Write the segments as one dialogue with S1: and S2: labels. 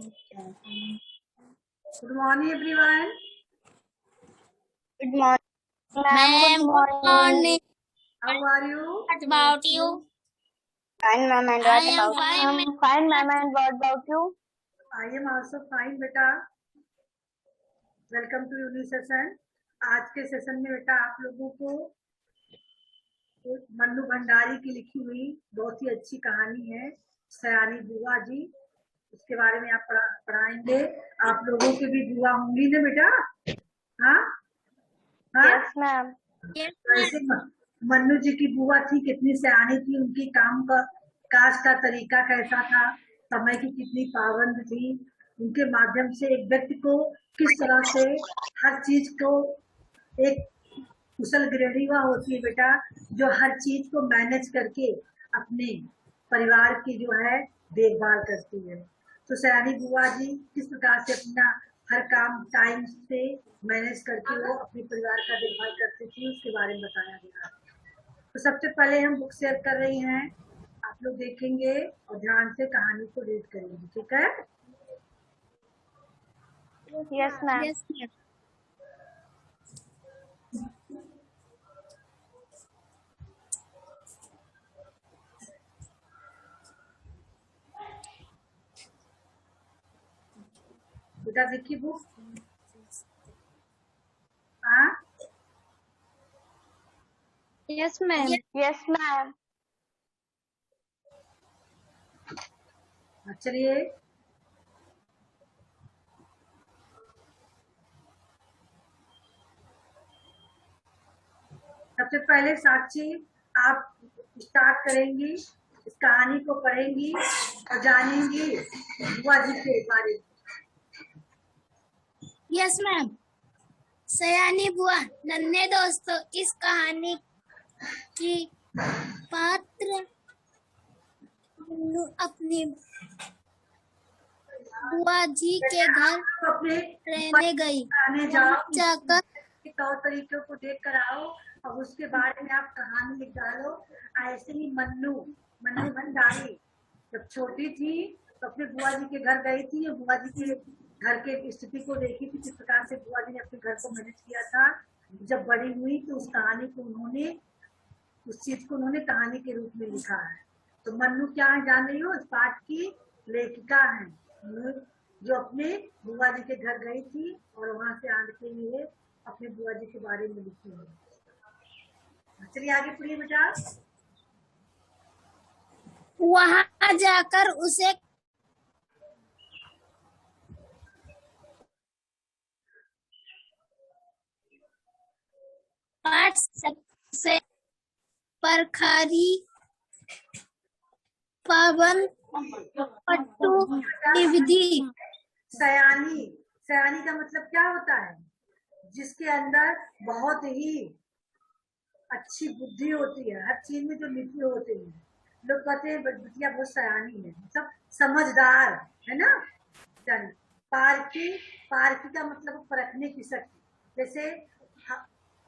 S1: Good morning, everyone.
S2: Good morning,
S3: Ma'am, good morning.
S1: How are you?
S3: What about you?
S2: Fine, ma'am. And
S3: I
S2: what
S3: am
S2: about
S3: fine,
S2: you?
S3: ma'am.
S2: Fine, ma'am. And what about you?
S1: I am also fine, बेटा. Welcome to uni session. आज के session में बेटा आप लोगों को एक मन्नू भंडारी की लिखी हुई बहुत ही अच्छी कहानी है, सयानी बुआ जी. उसके बारे में आप पढ़ाएंगे. आप लोगों की भी बुआ होंगी ना बेटा? हाँ हाँ.
S2: Yes, ma'am.
S3: Yes,
S1: वैसे मन्नू जी की बुआ थी, कितनी सयानी थी. उनकी काज का तरीका कैसा था, समय की कितनी पाबंद थी. उनके माध्यम से एक व्यक्ति को किस तरह से हर चीज को, एक कुशल गृहिणी वह होती है बेटा जो हर चीज को मैनेज करके अपने परिवार की जो है देखभाल करती है. तो सयानी बुआ जी किस प्रकार से अपना हर काम टाइम से मैनेज करके वो अपने परिवार का देखभाल करती थी, उसके बारे में बताया गया है. तो सबसे पहले हम बुक शेयर कर रही हैं, आप लोग देखेंगे और ध्यान से कहानी को रीड करेंगे. ठीक है?
S2: Yes, ma'am.
S3: yes, ma'am.
S1: बेटा देखिए बुक. हाँ
S2: Yes, ma'am. Yes, ma'am.
S1: चलिए. सबसे पहले साक्षी आप स्टार्ट करेंगी, इस कहानी को पढ़ेंगी और जानेंगी बुआ जी के बारे में.
S3: Yes, ma'am. सयानी बुआ. नन्हे दोस्तों, इस कहानी की पात्र अपनी बुआ जी के घर
S1: अपने
S3: रहने गई.
S1: आने जाओ,
S3: जाकर
S1: के तौर तरीकों को देख कर आओ और उसके बारे में आप कहानी लिख डालो. ऐसे ही मन्नू भंडारी जब छोटी थी तो अपने बुआ जी के घर गई थी. बुआ जी के घर के स्थिति को देखी थी, किस प्रकार से बुआ जी ने अपने घर को मैनेज किया था. जब बड़ी हुई तो उस कहानी को उस चीज को उन्होंने कहानी के रूप में लिखा है. तो मन्नू क्या है जान रही हो? इस पाठ की लेखिका है, जो अपने बुआ जी के घर गई थी और वहां से आने के लिए अपने बुआ जी के बारे में लिखी है. चलिए आगे पढ़िए बेटा.
S3: वहां जाकर उसे पाठ से परखारी पावन पट्टू विधि.
S1: सयानी का मतलब क्या होता है? जिसके अंदर बहुत ही अच्छी बुद्धि होती है, हर चीज में जो नीति होती है. लोग कहते हैं बिटिया बहुत सयानी है, मतलब समझदार है ना. चलिए. पारखी का मतलब परखने की शक्ति. जैसे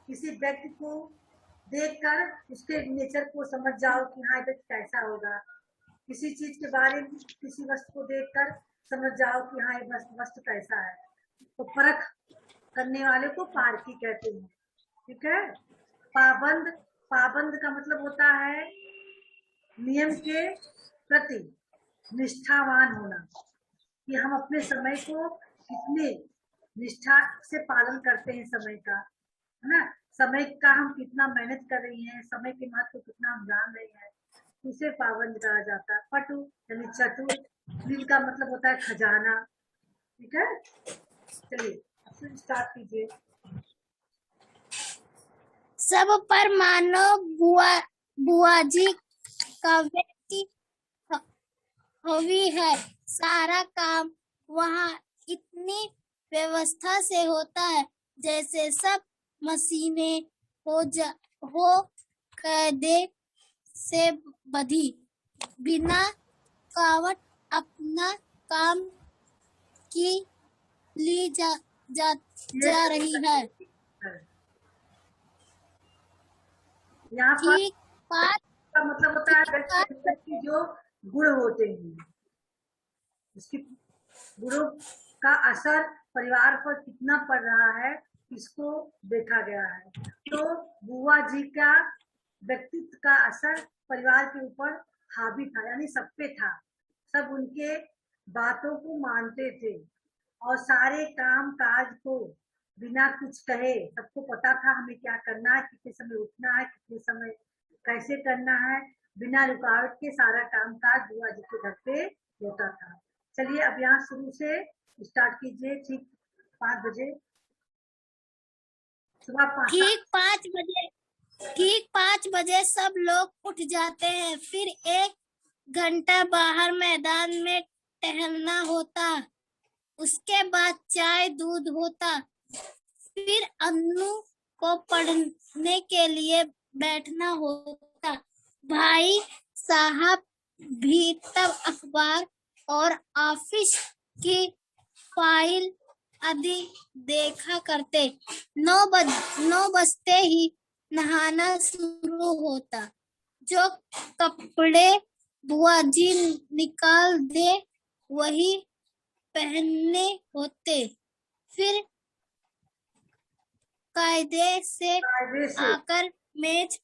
S1: किसी व्यक्ति को देखकर उसके नेचर को समझ जाओ कि हाँ व्यक्ति कैसा होगा. किसी चीज के बारे में, किसी वस्तु को देखकर समझ जाओ कि हाँ ये वस्तु कैसा है. तो परख करने वाले को पारखी कहते हैं. ठीक है? पाबंद का मतलब होता है नियम के प्रति निष्ठावान होना, कि हम अपने समय को कितने निष्ठा से पालन करते हैं समय का, है ना. समय का हम कितना मेहनत कर रही हैं, समय के महत्व को कितना हम जान रहे हैं, उसे पाबंद कहा जाता है. पटु यानी चतुर. नील का मतलब होता है खजाना. ठीक है? चलिए स्टार्ट कीजिए.
S3: सब पर मानो बुआ जी का व्यक्ति हवी है. सारा काम वहाँ इतनी व्यवस्था से होता है जैसे सब मशीनें हो कायदे से बधी. बिना कावट अपना काम की ली जा रही है.
S1: यहाँ पर
S3: ठीक बात
S1: का मतलब होता है व्यक्ति की जो गुण होते हैं, उसकी बुढ़ों का असर परिवार पर कितना पड़ रहा है, इसको देखा गया है। तो बुआ जी का व्यक्तित्व का असर परिवार के ऊपर हावी था, यानी सब पे था। सब उनके बातों को मानते थे और सारे काम काज को बिना कुछ कहे, सबको पता था हमें क्या करना है, कितने समय उठना है, कितने समय कैसे करना है। बिना रुकावट के सारा काम काज बुआ जी के घर पे होता था। चलिए अब यहाँ शुरू से स्टार्ट कीजिए। ठीक 5 बजे, सुबह 5।
S3: ठीक 5 बजे सब लोग उठ जाते हैं। फिर 1 घंटा बाहर मैदान में टहलना होता। उसके बाद चाय दूध होता। फिर अन्नू को पढ़ने के लिए बैठना होता। भाई साहब भी तब अखबार और ऑफिस की फाइल आदि देखा करते। 9 बजते ही नहाना शुरू होता। जो कपड़े बुआ जी निकाल दे वही पहनने होते। फिर कायदे से आकर मेज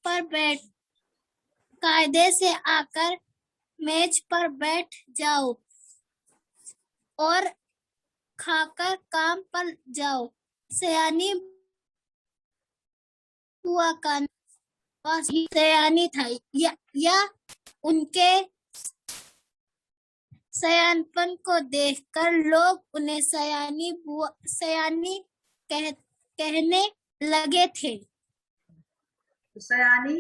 S3: पर बैठ जाओ और खाकर काम पर जाओ। सयानी बुआ का पास ही सयानी था या उनके सयानपन को देखकर लोग उन्हें सयानी कहने लगे थे।
S1: सयानी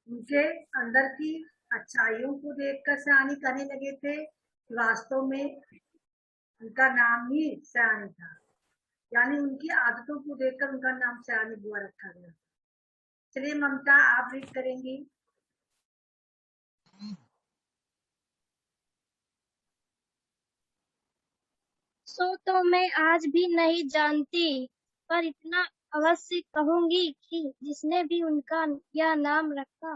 S1: उनके अंदर की अच्छाइयों को देखकर सयानी कहने लगे थे। वास्तव में उनका नाम ही सयानी था, यानी उनकी आदतों को देखकर उनका नाम सयानी बुआ रखा गया। चलिए ममता, आप रीड करेंगी।
S2: सो तो मैं आज भी नहीं जानती, पर इतना अवश्य कहूंगी कि जिसने भी उनका यह नाम रखा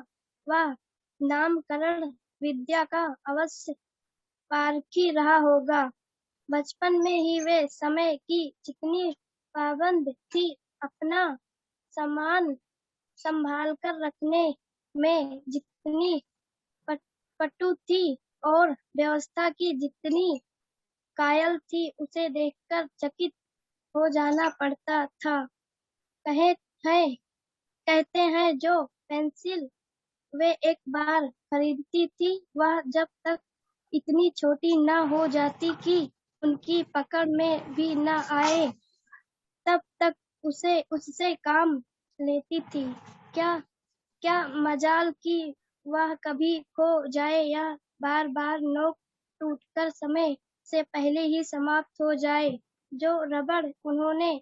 S2: वह नामकरण विद्या का अवश्य पारखी रहा होगा। बचपन में ही वे समय की जितनी पाबंद थी, अपना सामान संभाल कर रखने में जितनी पटु थी और व्यवस्था की जितनी कायल थी, उसे देखकर चकित हो जाना पड़ता था। कहते हैं जो पेंसिल वे एक बार खरीदती थी, वह जब तक इतनी छोटी न हो जाती कि उनकी पकड़ में भी न आए, तब तक उससे काम लेती थी। क्या मजाल कि वह कभी खो जाए या बार बार नोक टूटकर समय से पहले ही समाप्त हो जाए। जो रबड़ उन्होंने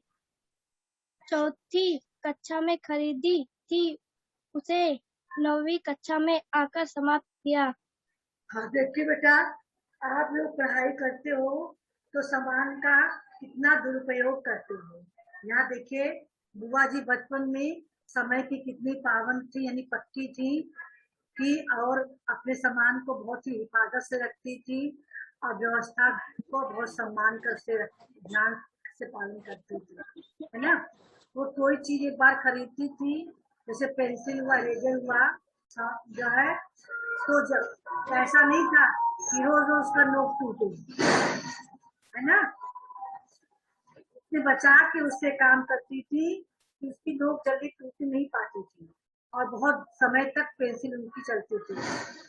S2: 4वीं कक्षा में खरीदी थी, उसे 9वीं कक्षा में आकर समाप्त किया।
S1: हाँ देखिए बेटा, आप लोग पढ़ाई करते हो तो सामान का कितना दुरुपयोग करते हो। यहाँ देखिए, बुआ जी बचपन में समय की कितनी पाबंद थी, यानी पक्की थी और अपने सामान को बहुत ही हिफाजत से रखती थी और व्यवस्था को बहुत सम्मान कर से ध्यान से पालन करती थी, है ना। वो कोई चीज एक बार खरीदती थी, जैसे पेंसिल हुआ, इरेजर हुआ, जो है, तो जब ऐसा नहीं था कि रोज रोज का नोक टूटे, है ना। उसने बचा के उससे काम करती थी कि उसकी नोक जल्दी टूट नहीं पाती थी और बहुत समय तक पेंसिल उनकी चलती थी।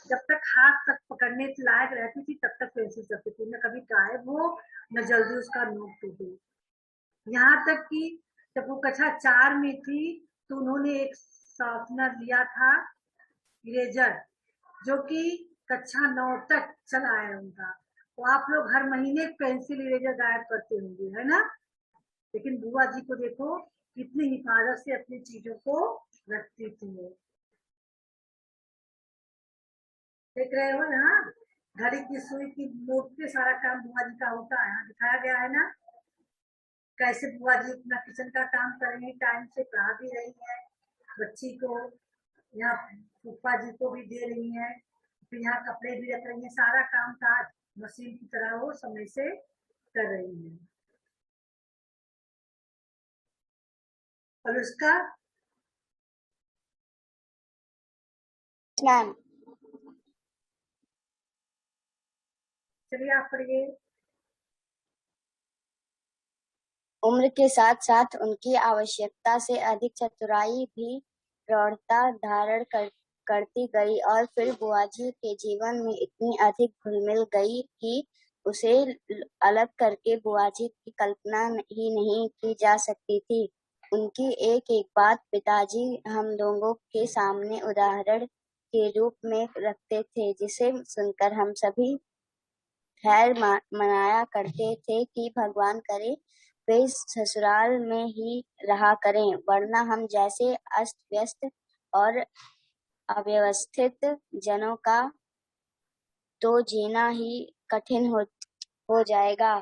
S1: जब तक हाथ तक पकड़ने के लायक रहती थी तब तक पेंसिल चलती थी, न कभी गायब हो न जल्दी उसका नोक टूटे। यहाँ तक कि जब वो कक्षा 4 में थी तो उन्होंने एक शॉर्पनर लिया था, इरेजर, जो कि कक्षा 9 तक चला है उनका। तो आप लोग हर महीने पेंसिल इरेजर गायब करते होंगे, है ना। लेकिन बुआ जी को देखो कितनी हिफाजत से अपनी चीजों को रखती थी। देख रहे हो ना, घड़ी की सुई की नोक पे सारा काम बुआ जी का होता है, यहाँ दिखाया गया है ना। कैसे बुआ जी अपना किचन का काम कर रही है, टाइम से पढ़ा भी रही है बच्ची को, यहाँ फूफा जी को भी दे रही है, फिर यहाँ कपड़े भी रख रही है। सारा काम काज मशीन की तरह वो समय से कर रही है। और उसका
S2: मैम,
S1: चलिए आप पढ़िए।
S2: उम्र के साथ साथ उनकी आवश्यकता से अधिक चतुराई भी प्रौढ़ता धारण करती गई और फिर बुआजी के जीवन में इतनी अधिक घुल-मिल गई कि उसे अलग करके बुआजी की कल्पना ही नहीं की जा सकती थी। उनकी एक-एक बात पिताजी हम लोगों के सामने उदाहरण के रूप में रखते थे, जिसे सुनकर हम सभी खैर मनाया करते थे कि भगवान करे वे ससुराल में ही रहा करें, वरना हम जैसे अस्त व्यस्त और अव्यवस्थित जनों का तो जीना ही कठिन हो जाएगा।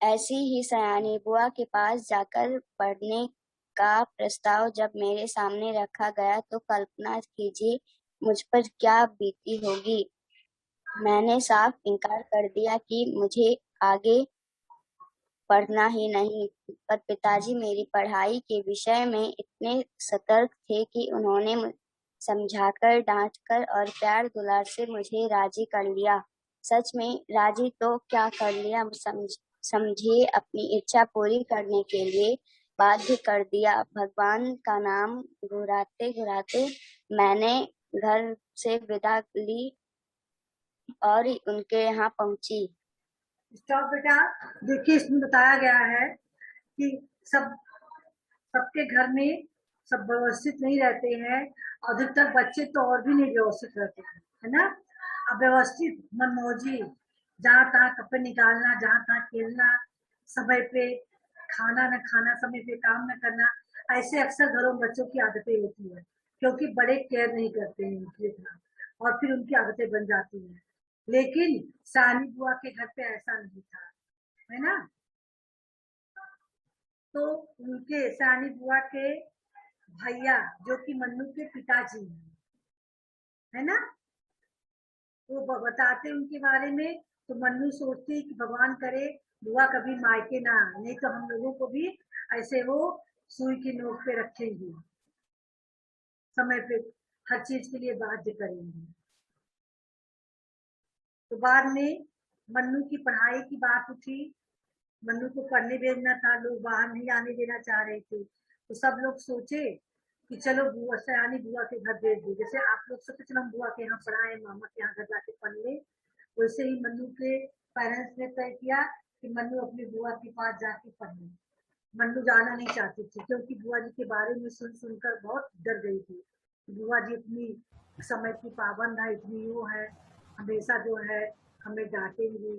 S2: ऐसी ही सयानी बुआ के पास जाकर पढ़ने का प्रस्ताव जब मेरे सामने रखा गया तो कल्पना कीजिए मुझ पर क्या बीती होगी। मैंने साफ इनकार कर दिया कि मुझे आगे पढ़ना ही नहीं, पर पिताजी मेरी पढ़ाई के विषय में इतने सतर्क थे कि उन्होंने समझाकर, डांटकर और प्यार दुलार से मुझे राजी कर लिया। सच में राजी तो क्या कर लिया, समझिए अपनी इच्छा पूरी करने के लिए बाध्य कर दिया। भगवान का नाम घुराते घुराते मैंने घर से विदा ली और उनके यहाँ पहुंची।
S1: स्टॉप बेटा। देखिए इसमें बताया गया है कि सबके घर में सब व्यवस्थित नहीं रहते हैं। अधिकतर बच्चे तो और भी नहीं व्यवस्थित रहते हैं, है ना। अव्यवस्थित मनमौजी, जहाँ तहाँ कपड़े निकालना, जहाँ तहाँ खेलना, समय पे खाना न खाना, समय पे काम न करना, ऐसे अक्सर घरों में बच्चों की आदतें होती है, क्योंकि बड़े केयर नहीं करते हैं उनकी इतना, और फिर उनकी आदतें बन जाती हैं। लेकिन सानी बुआ के घर पे ऐसा नहीं था, है ना। तो उनके सानी बुआ के भैया, जो कि मन्नू के पिताजी हैं, है ना, वो बताते उनके बारे में। तो मन्नू सोचती कि भगवान करे बुआ कभी मायके ना, नहीं तो हम लोगों को भी ऐसे वो सुई की नोक पे रखेंगी, समय पे हर चीज के लिए बाध्य करेंगी। तो बाद में मन्नू की पढ़ाई की बात उठी। मन्नू को पढ़ने भेजना था, लोग बाहर नहीं आने देना चाह रहे थे, तो सब लोग सोचे कि चलो बुआ, सयानी बुआ के घर भेज दो। जैसे आप लोग सोचे चलो हम बुआ के यहाँ पढ़ाए, मामा के यहाँ घर जाके पढ़ ले, वैसे ही मन्नू के पेरेंट्स ने तय किया कि मन्नू अपनी बुआ के पास जाके पढ़े। मन्नू जाना नहीं चाहती थी, क्योंकि बुआ जी के बारे में सुन सुनकर बहुत डर गई थी। बुआ जी इतनी समय की पाबंद है, इतनी वो है, हमेशा जो है हमें डांटेंगी,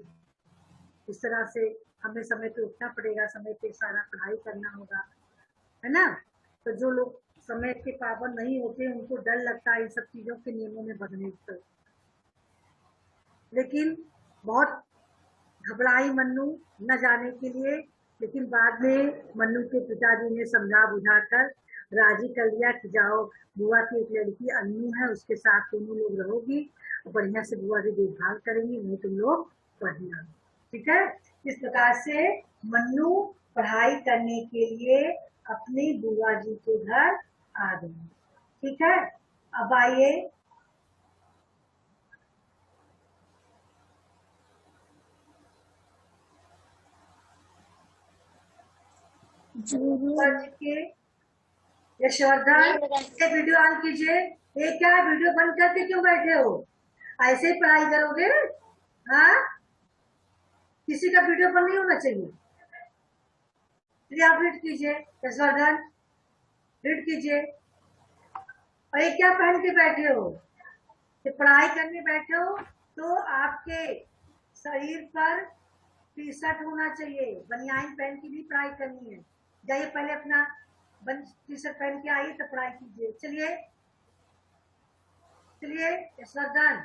S1: इस तरह से हमें समय पे उठना पड़ेगा, समय पे सारा पढ़ाई करना होगा, है ना। तो जो लोग समय के पाबंद नहीं होते उनको डर लगता है इन सब चीजों के नियमों में बंधने से। लेकिन बहुत घबराई मन्नू न जाने के लिए, लेकिन बाद में मन्नू के पिताजी ने समझा बुझाकर राजी कर लिया कि जाओ, बुआ की एक लड़की अन्नू है, उसके साथ दोनों लोग रहोगी, बढ़िया से बुआ की देखभाल करेंगी, नहीं तुम लोग पढ़ना, ठीक है। इस प्रकार से मन्नू पढ़ाई करने के लिए अपनी बुआ जी के घर आ गई, ठीक है। अब आइए बुआ जी के। यशवर्धन, ये वीडियो ऑन कीजिए। ये क्या वीडियो बंद करके क्यों बैठे हो? ऐसे ही पढ़ाई करोगे? हाँ, किसी का वीडियो बंद नहीं होना चाहिए। चलिए आप रीड कीजिए, यशवर्धन रीड कीजिए। और ये क्या पहन के बैठे हो? कि पढ़ाई करने बैठे हो तो आपके शरीर पर टी शर्ट होना चाहिए, बनियान पहन के भी पढ़ाई करनी है। जाइए पहले अपना टी शर्ट पहन के आइए तो पढ़ाई कीजिए। चलिए चलिए यशवर्धन,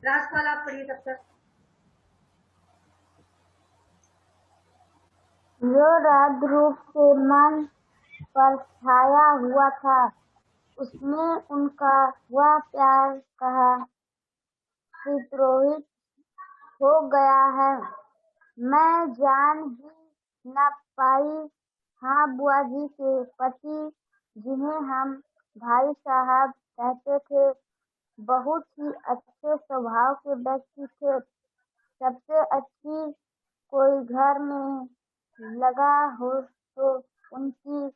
S1: राजपाल आप पढ़िए तब तक।
S2: जो राग रूप से मन पर छाया हुआ था, उसने उनका वह प्यार कहा विद्रोही
S4: हो गया है। मैं जान भी न पाई। हाँ, बुआ जी के पति, जिन्हें हम भाई साहब कहते थे, बहुत ही अच्छे स्वभाव के व्यक्ति थे। सबसे अच्छी कोई घर में लगा हो तो उनकी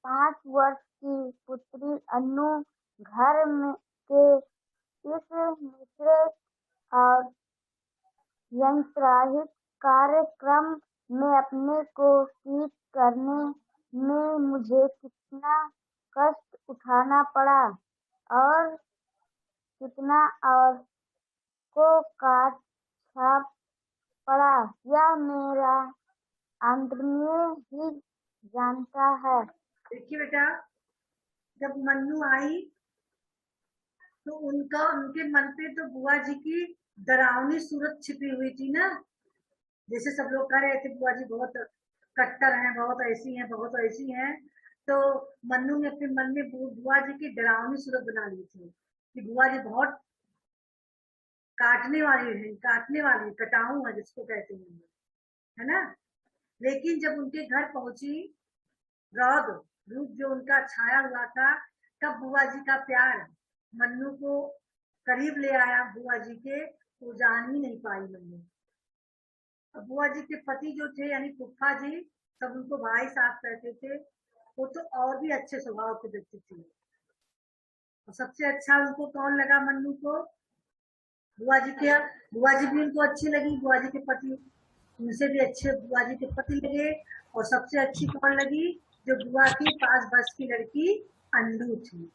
S4: 5 वर्ष की पुत्री अन्नू घर में के इस मिश्रित और यंत्ररहित कार्यक्रम में अपने को फिट करने में मुझे कितना कष्ट उठाना पड़ा और कितना और को काट छाप पड़ा, यह मेरा आंतर्य ही जानता है।
S1: देखिए बेटा, जब मन्नू आई तो उनके मन पे तो बुआ जी की डरावनी सूरत छिपी हुई थी ना। जैसे सब लोग कह रहे थे बुआ जी बहुत कट्टर हैं, बहुत ऐसी हैं, बहुत ऐसी हैं। तो मन्नू ने अपने मन में बुआ जी की डरावनी सूरत बना ली थी कि बुआ जी बहुत काटने वाली है, कटाऊ है जिसको कहते हैं, है ना। लेकिन जब उनके घर पहुंची, रौद रूप जो उनका छाया हुआ था, तब बुआ जी का प्यार मन्नू को करीब ले आया बुआ जी के, तो जान ही नहीं पाई मन्नू। अब बुआ जी के पति जो थे यानी फूफा जी, सब उनको भाई साहब कहते थे, वो तो और भी अच्छे स्वभाव के व्यक्ति थे। और सबसे अच्छा उनको कौन लगा मन्नू को? बुआ जी के। बुआ जी भी उनको अच्छी लगी, बुआ जी के पति उनसे भी अच्छे बुआ जी के पति लगे। और सबसे अच्छी कौन लगी? जो बुआ की 5 वर्ष की लड़की अन्नू थी,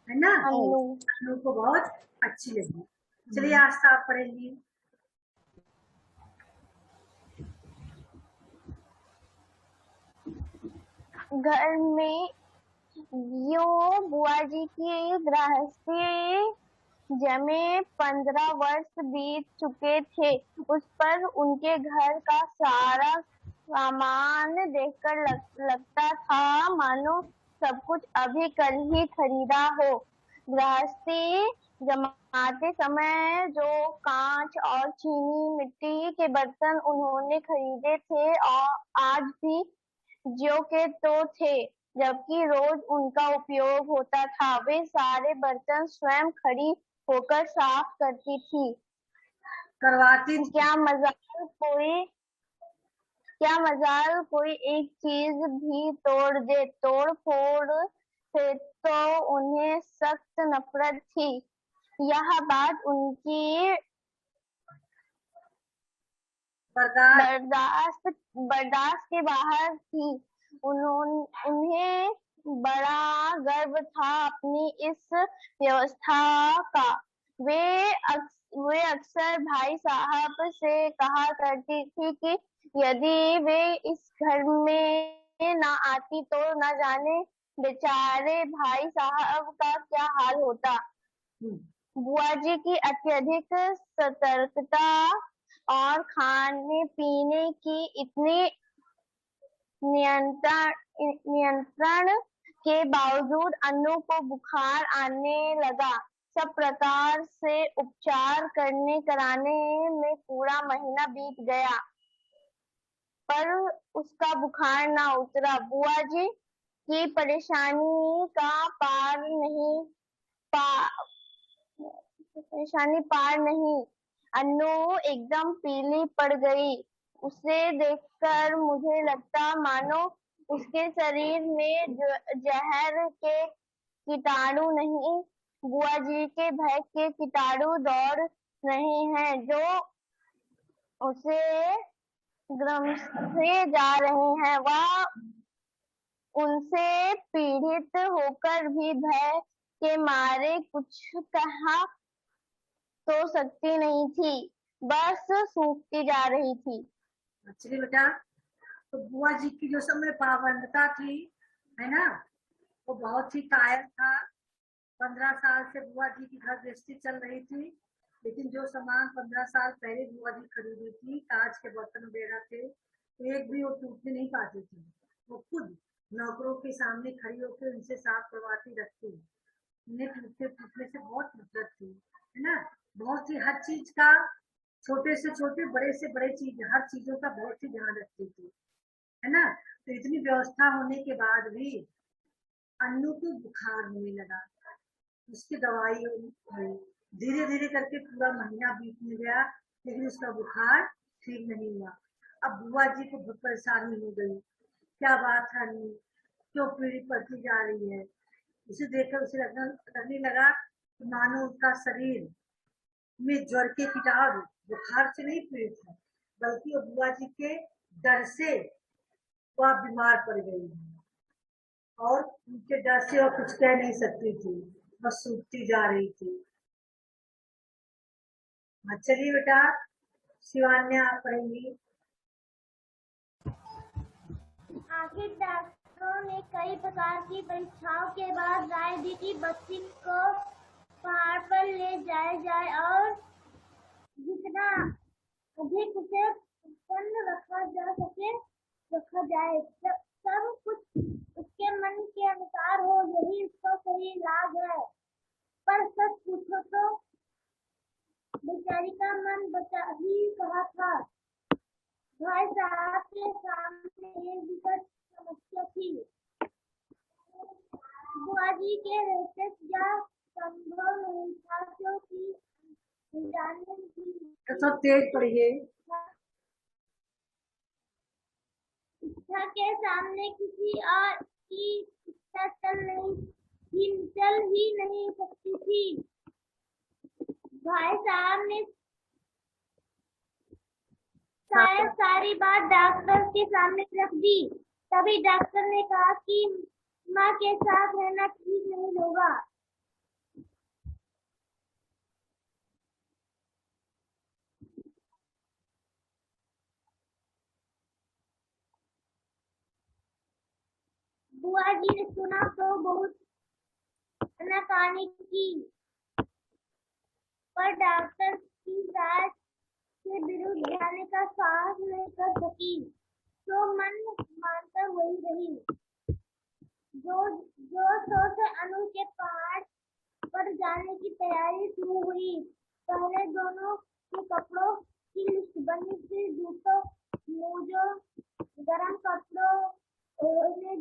S1: है ना। अन्नू को बहुत अच्छी लगी। चलिए आज से आप पढ़ेंगी।
S4: घर में यो बुआ जी की गृहस्थी जमे 15 वर्ष बीत चुके थे। उस पर उनके घर का सारा सामान देखकर लगता था मानो सब कुछ अभी कल ही खरीदा हो। गृहस्थी जमाते समय जो कांच और चीनी मिट्टी के बर्तन उन्होंने खरीदे थे और आज भी ज्यों के त्यों थे, जबकि रोज उनका उपयोग होता था। वे सारे बर्तन स्वयं खड़ी होकर साफ करती थी।
S1: करवाती थी।
S4: क्या मजाल कोई एक चीज भी तोड़ दे। तोड़ फोड़ से तो उन्हें सख्त नफरत थी। यह बात उनकी बर्दाश्त के बाहर थी। उन्हें बड़ा गर्व था अपनी इस व्यवस्था का। वे अक्सर भाई साहब से कहा करती थी कि यदि वे इस घर में न आती तो न जाने बेचारे भाई साहब का क्या हाल होता। बुआ जी की अत्यधिक सतर्कता और खाने पीने की इतनी नियंत्रण के बावजूद अन्नू को बुखार आने लगा। सब प्रकार से उपचार कराने में पूरा महीना बीत गया, पर उसका बुखार न उतरा। बुआ जी की परेशानी पार नहीं। अन्नू एकदम पीली पड़ गई। उसे देखकर मुझे लगता मानो उसके शरीर में जहर के कीटाणु नहीं, बुआ जी के भय के कीटाणु दौड़ रहे हैं, जो उसे ग्रसते जा रहे हैं। वह उनसे पीड़ित होकर भी भय के मारे कुछ कहा तो सकती नहीं थी, बस सूखती जा रही थी।
S1: चलिए बेटा, तो बुआ जी की जो समय पाबंदता थी, है ना, वो बहुत ही कायल था। 15 साल से बुआ जी की घर गृहस्थी चल रही थी, लेकिन जो सामान 15 साल पहले बुआ जी खरीदी थी, कांच के बर्तन वगैरह थे, एक भी वो टूटने नहीं पाती थी। वो खुद नौकरों के सामने खड़ी होकर उनसे साफ करवाती रखती। उन्हें टूटने से बहुत नफरत थी, है ना। बहुत ही हर चीज का छोटे से छोटे बड़े से बड़े चीज, हर चीजों का बहुत ही ध्यान रखती थी, है ना। तो इतनी व्यवस्था होने के बाद भी अन्नू को बुखार होने लगा। उसकी दवाई हुई, धीरे धीरे करके पूरा महीना बीतने गया, लेकिन उसका बुखार ठीक नहीं हुआ। अब बुआ जी को बहुत परेशानी हो गई, क्या बात है अन्नू, क्यों पीड़ी पड़ती जा रही है। उसे देखकर उसे लगने लगा कि मानो उसका शरीर में ज्वर के कीटाणु बुखार से नहीं पीड़ित है, बल्कि वो बुआ जी के डर से वह बीमार पड़ गई है, और उनके डर से वह कुछ कह नहीं सकती थी, बस सूखती जा रही थी। चलिए बेटा, शिवान्या आप पढ़ेंगी।
S2: आखिर डॉक्टरों ने कई प्रकार की परीक्षाओं के बाद राय दी कि बच्ची को पहाड़ पर ले जाया जाए और जितना अधिक उसे प्रसन्न रखा जा सके रखा जाए। सब कुछ उसके मन के अनुसार हो, यही उसका सही इलाज है। पर सच पूछो तो बेचारी का मन बचा ही कहा था। भाई साहब के सामने एक विकट समस्या थी। बुआ जी के रहते यह संभव नहीं था, क्योंकि जाने की
S1: सब तेज पढ़िए।
S2: इच्छा के सामने किसी और की इच्छा चल ही नहीं सकती थी। भाई साहब ने शायद सारी बात डॉक्टर के सामने रख दी। तभी डॉक्टर ने कहा कि माँ के साथ रहना ठीक नहीं होगा। बुआ जी ने सुना तो बहुत आनाकानी की, पर डॉक्टर की राय के विरुद्ध जाने का साहस नहीं कर सकी, तो मन मानकर वही रही। जो से अनु के पहाड़ पर जाने की तैयारी शुरू हुई। पहले दोनों के कपड़ों की लिस्ट बनी थी, जूतों, मोजों, गर्म कपड़ों, ओढ़ने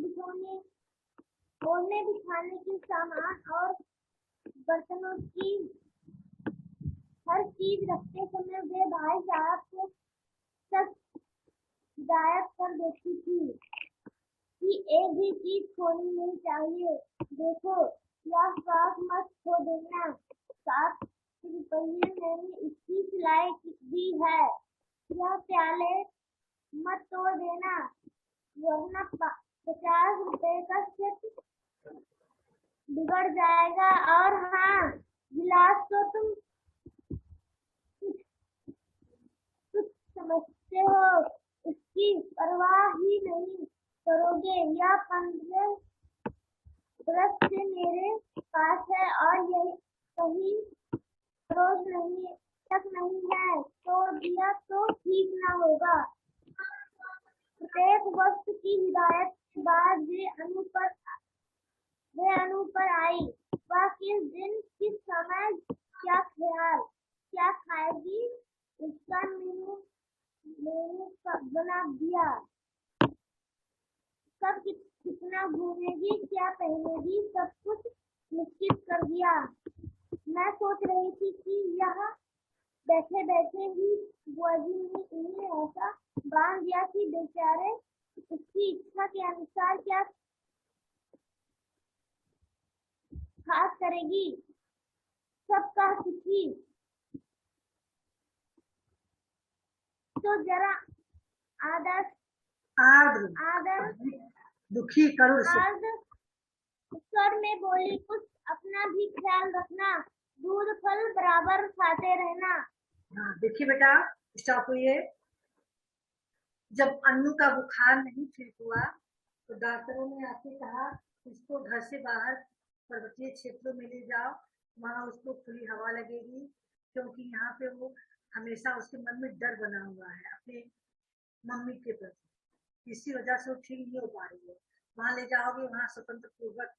S2: बिछाने की सामान और बर्तनों की हर चीज रखते समय वे भाई साहब को सब हिदायत कर देती थी कि एक भी चीज खोनी नहीं चाहिए। देखो, यह फ्रॉक मत खो देना, 7 रुपये मैंने इसकी सिलाई दी है। यह प्याले मत तोड़ देना, वरना 50 रुपए का सेट बिगड़ जाएगा। और हाँ, गिलास तो तुम कुछ समझते हो, उसकी परवाह ही नहीं करोगे। यह 15 बरस से मेरे पास है और यही कहीं रोज नहीं है, तोड़ दिया तो ठीक न होगा। प्रत्येक वक्त की हिदायत के बाद वे अनु पर आई। वह किस दिन किस समय क्या खाएगी, उसका मेनू बना दिया। कब कितना घूमेगी, क्या पहनेगी, सब कुछ निश्चित कर दिया। मैं सोच रही थी कि यहाँ बैठे बैठे ही बुआ जी ने इन्हें ऐसा बांध दिया कि बेचारे उसकी इच्छा के अनुसार क्या खास करेगी। सबका सुखी तो जरा आदर
S1: दुखी करुण
S2: स्वर में बोली, कुछ अपना भी ख्याल रखना, दूध फल बराबर खाते रहना।
S1: हाँ, देखिए बेटा, स्टॉप हुई। जब अन्नू का बुखार नहीं ठीक हुआ तो डॉक्टरों ने आके कहा इसको घर से बाहर पर्वतीय क्षेत्रों में ले जाओ, वहां उसको खुली हवा लगेगी, क्योंकि यहाँ पे वो हमेशा उसके मन में डर बना हुआ है अपने मम्मी के प्रति, इसी वजह से वो ठीक नहीं हो पा रही है। वहां ले जाओगे, वहां स्वतंत्र पूर्वक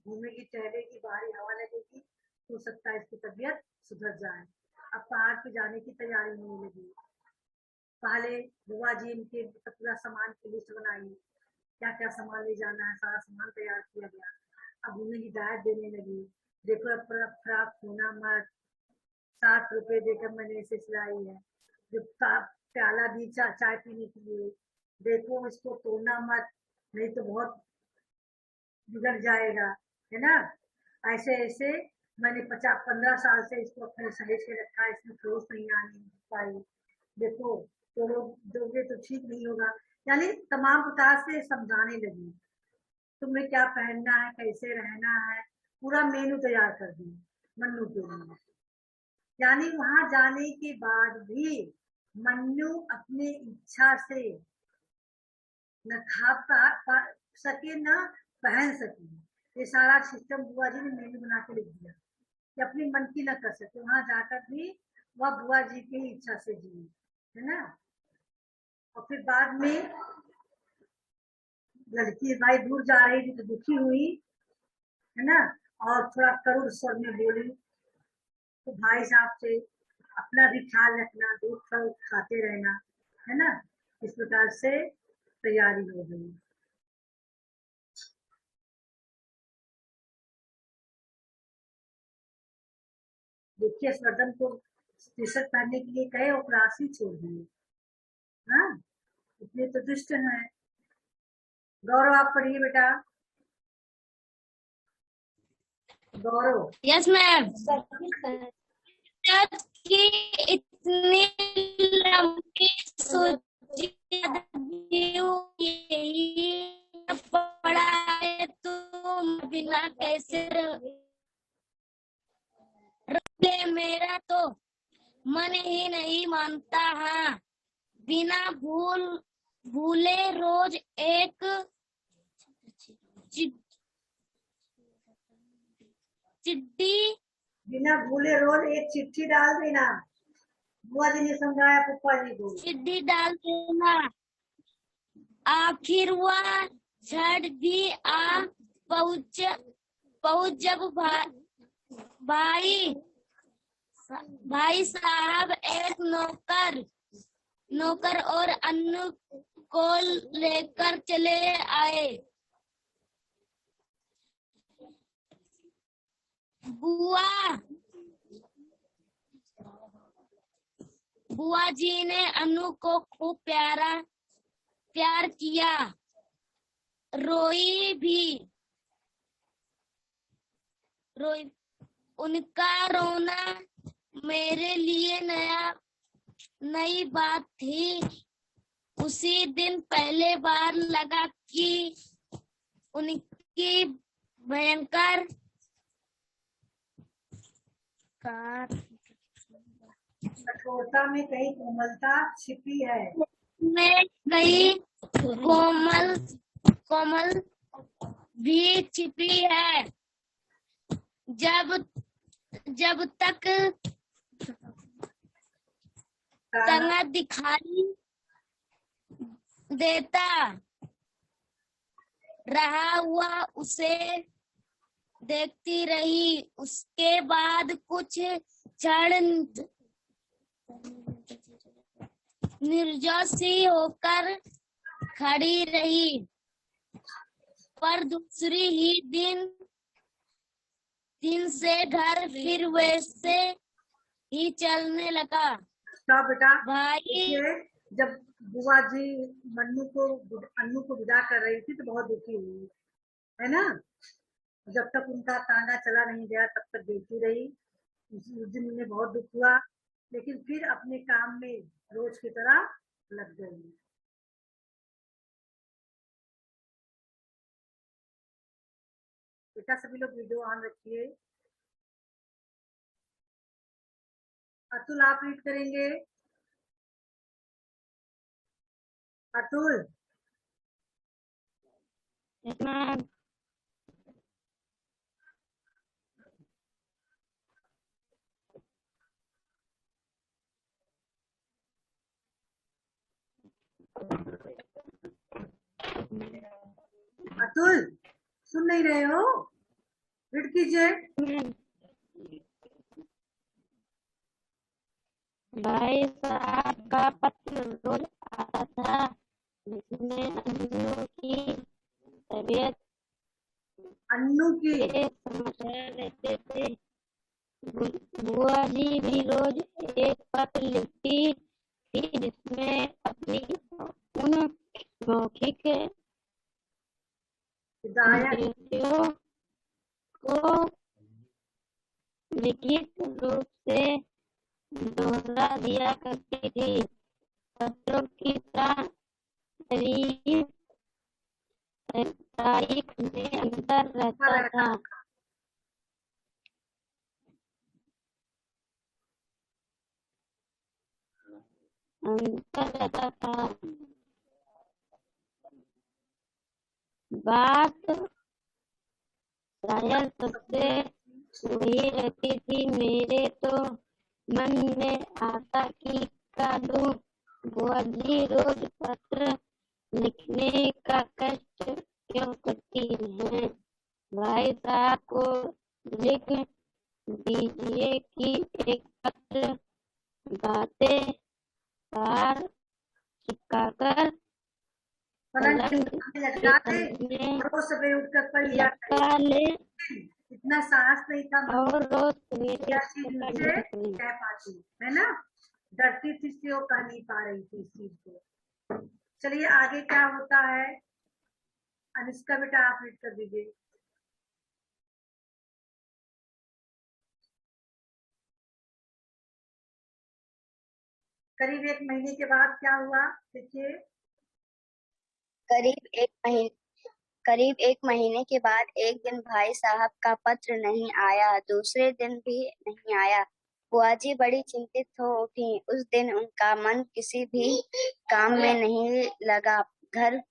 S1: घूमेगी, टहलेगी, बाहरी हवा लगेगी, हो सकता है इसकी तबीयत सुधर जाए। अब पहाड़ पे जाने की तैयारी होने लगी। पहले बुआ जी इनके पूरा सामान की लिस्ट बनाई, क्या क्या सामान ले जाना है, सारा सामान तैयार किया गया। अब उन्हें हिदायत देने लगी, देखो अपना फ्रॉक खोना मत, 60 रुपए देकर मैंने इसे सिलाई है। जो प्याला दी चाय पीने के लिए, देखो इसको तोड़ना मत, नहीं तो बहुत बिगड़ जाएगा, है ना। ऐसे ऐसे मैंने 15 साल से इसको अपने सहेज के रखा है, इसमें खरोच नहीं आनी पाई। देखो तो लोग दोगे तो ठीक नहीं होगा। यानी तमाम प्रकार से समझाने लगी, तुम्हें क्या पहनना है, कैसे रहना है, पूरा मेनू तैयार कर दी मन्नू के लिए। यानी वहां जाने के बाद भी मन्नू अपने इच्छा से न खा सके न पहन सके। ये सारा सिस्टम बुआ जी ने मेनू बना के लिख दिया कि अपनी मन की न कर सके, वहां जाकर भी वह बुआ जी की इच्छा से जी, है ना। और फिर बाद में लड़की भाई दूर जा रही थी तो दुखी हुई, है ना, और थोड़ा करुण स्वर में बोली, तो भाई साहब से अपना भी ख्याल रखना, दूध फल खाते रहना, है ना। इस प्रकार से तैयारी हो गई। देखिए स्वदन को टी शर्ट पहनने के लिए कहे और क्लास ही छोड़ दिए। हाँ, इतने तो दुष्ट है। गौरव आप पढ़िए बेटा। गौरव।
S3: Yes ma'am. की इतनी लंबी सूची यही पड़ा है, तुम बिना कैसे रहे, मेरा तो मन ही नहीं मानता है। बिना भूले रोज एक चिट्ठी,
S1: बिना भूले रोज एक चिट्ठी डाल देना। बुआ जी ने समझाया पप्पा जी को।
S3: चिट्ठी डाल देना। आखिर वह झट भी आ पहुंच जब भाई साहब एक नौकर और अन्नू को लेकर चले आए। बुआ जी ने अन्नू को खूब प्यार किया, रोई भी। उनका रोना मेरे लिए नई बात थी। उसी दिन पहले बार लगा कि उनकी भयंकर
S1: कठोरता में कहीं कोमलता छिपी है।
S3: में गई कोमल भी छिपी है। जब तक तना दिखाई देता रहा, हुआ उसे देखती रही। उसके बाद कुछ क्षण निर्जस सी होकर खड़ी रही, पर दूसरी ही दिन से घर फिर वैसे ही चलने लगा।
S1: तो बेटा
S3: भाई
S1: जब बुआ जी अन्नू को विदा कर रही थी तो बहुत दुखी हुई, है ना। जब तक उनका ताना चला नहीं गया तब तक देखती रही। उस दिन उन्हें बहुत दुख हुआ, लेकिन फिर अपने काम में रोज की तरह लग गई। बेटा सभी लोग वीडियो ऑन रखिए। अतुल आप रीड करेंगे। अतुल। अतुल सुन नहीं रहे हो, रीड कीजिए।
S5: भाई साहब का पत्र रोज आता था, जिसमें अन्नू की तबीयत
S1: अन्नू की
S5: के समाचार रहते थे। बुआ जी भी रोज एक पत्र लिखती थी, जिसमें अपनी उन मौखिक
S1: हिदायत
S5: उद्देश्यों को लिखित रूप से दोहरा दिया करती थी। पत्रों की तारीख में अंतर रहता था। बात शायद सबसे वही रहती थी। मेरे तो मन में आता कि का दूं, बुआ जी रोज पत्र लिखने का कष्ट क्यों करती हैं। भाई साहब को लिख दीजिए कि एक पत्र गाते पार चिपकाकर
S1: पलंग
S5: पलंग
S1: के
S5: के
S1: लटका दे,
S5: तले
S1: रोज सुबह उठकर पढ़ लिया करे।
S5: लटका ले
S1: इतना साहस नहीं था
S5: और रोज सवेरे
S1: क्या चीज
S5: पकड़
S1: उनसे
S5: लिया करें।
S1: कह पाती, है ना। डरती थी इसलिए वो कह नहीं पा रही थी इस चीज को। चलिए आगे क्या होता है, अनुष्का बेटा आप रीड कर दीजिए। करीब एक महीने के बाद क्या हुआ, देखिए।
S6: करीब एक महीने के बाद एक दिन भाई साहब का पत्र नहीं आया, दूसरे दिन भी नहीं आया। बुआ जी बड़ी चिंतित हो उठी। उस दिन उनका मन किसी भी काम में नहीं लगा। घर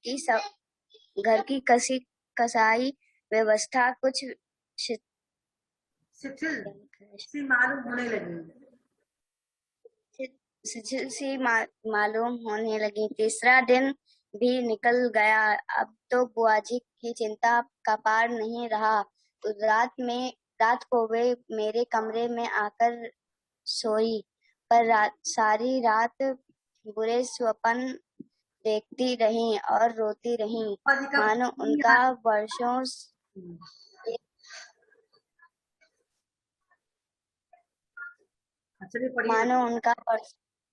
S6: की कसी कसाई व्यवस्था कुछ
S1: शिथिल सी मालूम होने लगी।
S6: मालूम होने लगी। तीसरा दिन भी निकल गया। अब तो बुआ जी की चिंता का पार नहीं रहा। उस रात को वे मेरे कमरे में आकर सोई, पर सारी रात बुरे स्वप्न देखती रहीं और रोती रहीं, मानो उनका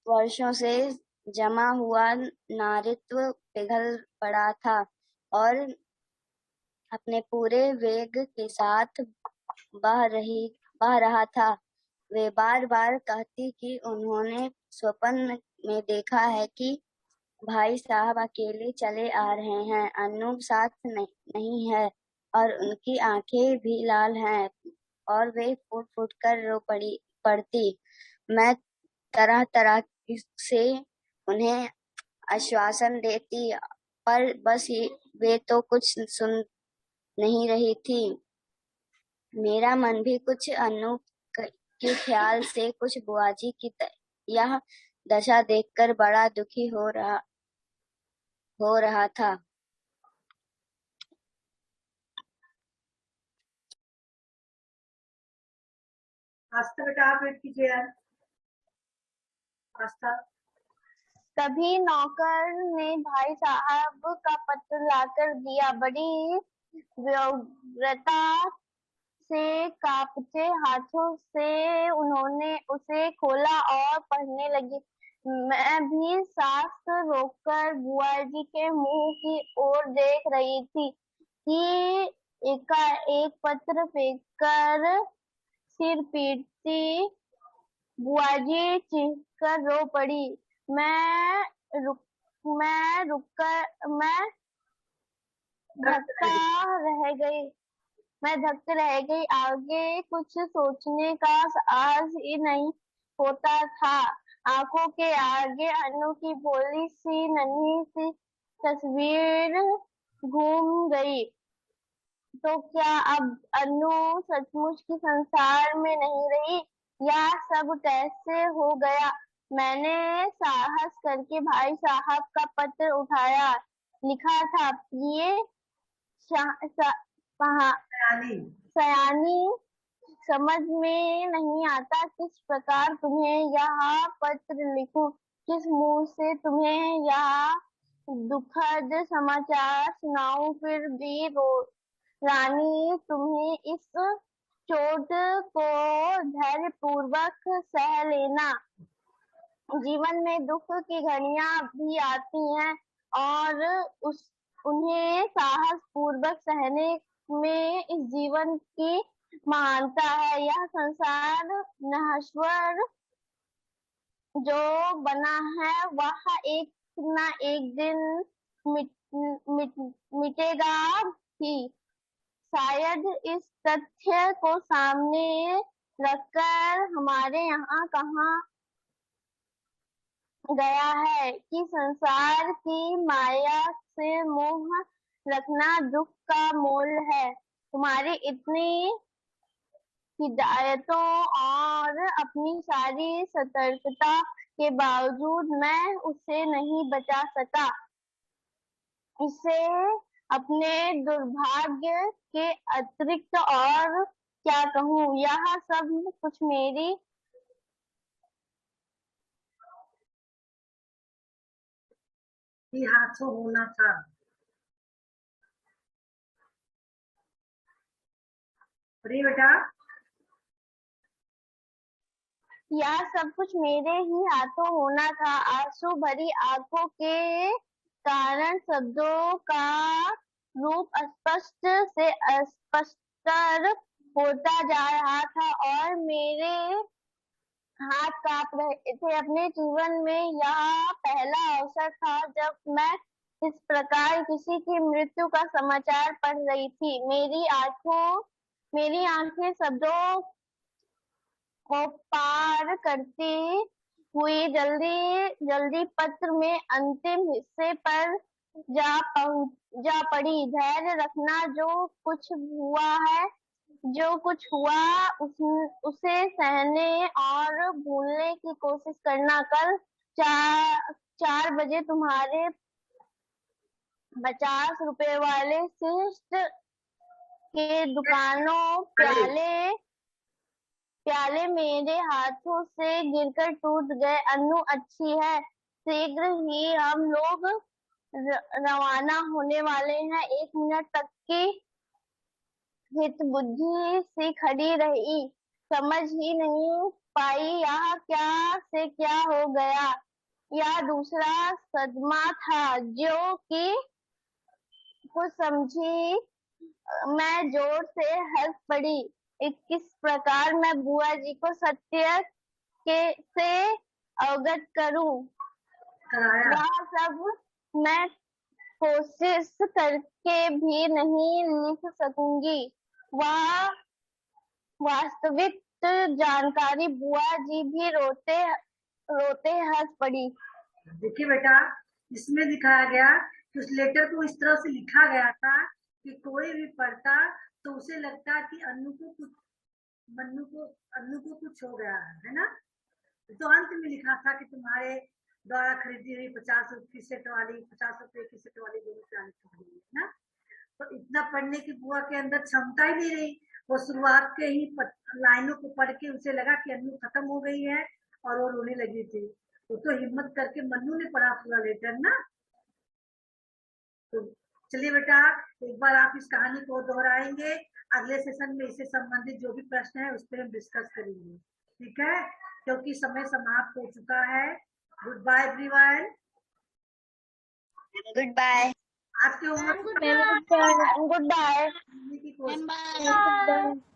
S6: वर्षों से जमा हुआ नारित्व पिघल पड़ा था और अपने पूरे वेग के साथ बह रहा था। वे बार बार कहती कि उन्होंने स्वप्न में देखा है कि भाई साहब अकेले चले आ रहे हैं, अन्नू साथ नहीं है और उनकी आंखें भी लाल हैं, और वे फूट फूट कर रो पड़ती। मैं तरह तरह से उन्हें आश्वासन देती, पर बस वे तो कुछ सुन नहीं रही थी। मेरा मन भी कुछ अन्नू के ख्याल से, कुछ बुआ जी की यह दशा देखकर बड़ा दुखी हो रहा था।
S1: आस्था बेटा आप रीड कीजिए यार। आस्था।
S4: तभी नौकर ने भाई साहब का पत्र लाकर दिया। बड़ी व्यग्रता से कांपते हाथों से उन्होंने उसे खोला और पढ़ने लगी। मैं भी सांस रोककर बुआ जी के मुंह की ओर देख रही थी कि एकाएक पत्र फेंककर सिर पीटती बुआ जी चीखकर रो पड़ी। मैं धक्का रह गई। आगे कुछ सोचने का साहस ही नहीं होता था। आंखों के आगे अन्नू की भोली सी नन्ही सी तस्वीर घूम गई। तो क्या अब अन्नू सचमुच की संसार में नहीं रही? या सब कैसे हो गया? मैंने साहस करके भाई साहब का पत्र उठाया। लिखा था, प्रिय सयानी, समझ में नहीं आता किस प्रकार तुम्हें यह पत्र लिखूं, किस मुंह से तुम्हें यह दुखद समाचार सुनाऊं। फिर भी रानी तुम्हें इस चोट को धैर्य पूर्वक सह लेना। जीवन में दुख की घड़ियां भी आती हैं और उन्हें साहस पूर्वक सहने में इस जीवन की महानता है। यह संसार नश्वर जो बना है वह एक न एक दिन मिटेगा ही। शायद इस तथ्य को सामने रखकर हमारे यहाँ कहा गया है कि संसार की माया से मोह रखना दुख का मोल है। तुम्हारी इतनी हिदायतों और अपनी सारी सतर्कता के बावजूद मैं उसे नहीं बचा सका। इसे अपने दुर्भाग्य के अतिरिक्त और क्या कहूँ। यह सब कुछ मेरी
S1: ही हाथों होना था। अरे बेटा,
S4: यह सब कुछ मेरे ही हाथों होना था। आंसू भरी आंखों के कारण शब्दों का रूप अस्पष्ट से अस्पष्टर होता जा रहा था और मेरे हाथ कांप रहे थे। अपने जीवन में यह पहला अवसर था जब मैं इस प्रकार किसी की मृत्यु का समाचार पढ़ रही थी। मेरी आंखें शब्दों को पार करती हुई जल्दी पत्र में अंतिम हिस्से पर जा पड़ी। धैर्य रखना, जो कुछ हुआ उसे सहने और भूलने की कोशिश करना। कल 4 बजे तुम्हारे 50 रुपए वाले शिष्ट के दुकानों प्याले मेरे हाथों से गिरकर टूट गए। अन्नू अच्छी है, शीघ्र ही हम लोग रवाना होने वाले हैं। 1 मिनट तक की हित बुद्धि सी खड़ी रही, समझ ही नहीं पाई यह क्या से क्या हो गया। यह दूसरा सदमा था जो कि कुछ समझी मैं जोर से हंस पड़ी। किस प्रकार मैं बुआ जी को सत्य से अवगत करूं, वह सब मैं कोशिश करके भी नहीं लिख सकूंगी। वह वास्तविक जानकारी बुआ जी भी रोते हंस पड़ी।
S1: देखिए बेटा, इसमें दिखाया गया कि उस लेटर को इस तरह से लिखा गया था कि कोई भी पढ़ता तो उसे लगता कि अन्नू को कुछ हो गया है ना। तो अंत में लिखा था कि तुम्हारे द्वारा खरीदी हुई 50 रुपए की सेट वाली दोनों प्लान है ना। तो इतना पढ़ने की बुआ के अंदर क्षमता ही नहीं रही। वो शुरुआत के ही लाइनों को पढ़ के उसे लगा कि अन्नू खत्म हो गई है और वो रोने लगी थी। तो हिम्मत करके मन्नू ने पढ़ा पूरा लेटर ना। तो चलिए बेटा, एक बार आप इस कहानी को दोहराएंगे। अगले सेशन में इससे संबंधित जो भी प्रश्न है उस पर हम डिस्कस करेंगे, ठीक है, क्योंकि समय समाप्त हो चुका है। Good bye everyone.
S6: Good bye.
S1: आपके होमवर्क
S4: गुड बाय।
S1: की कोशिश
S3: बाय।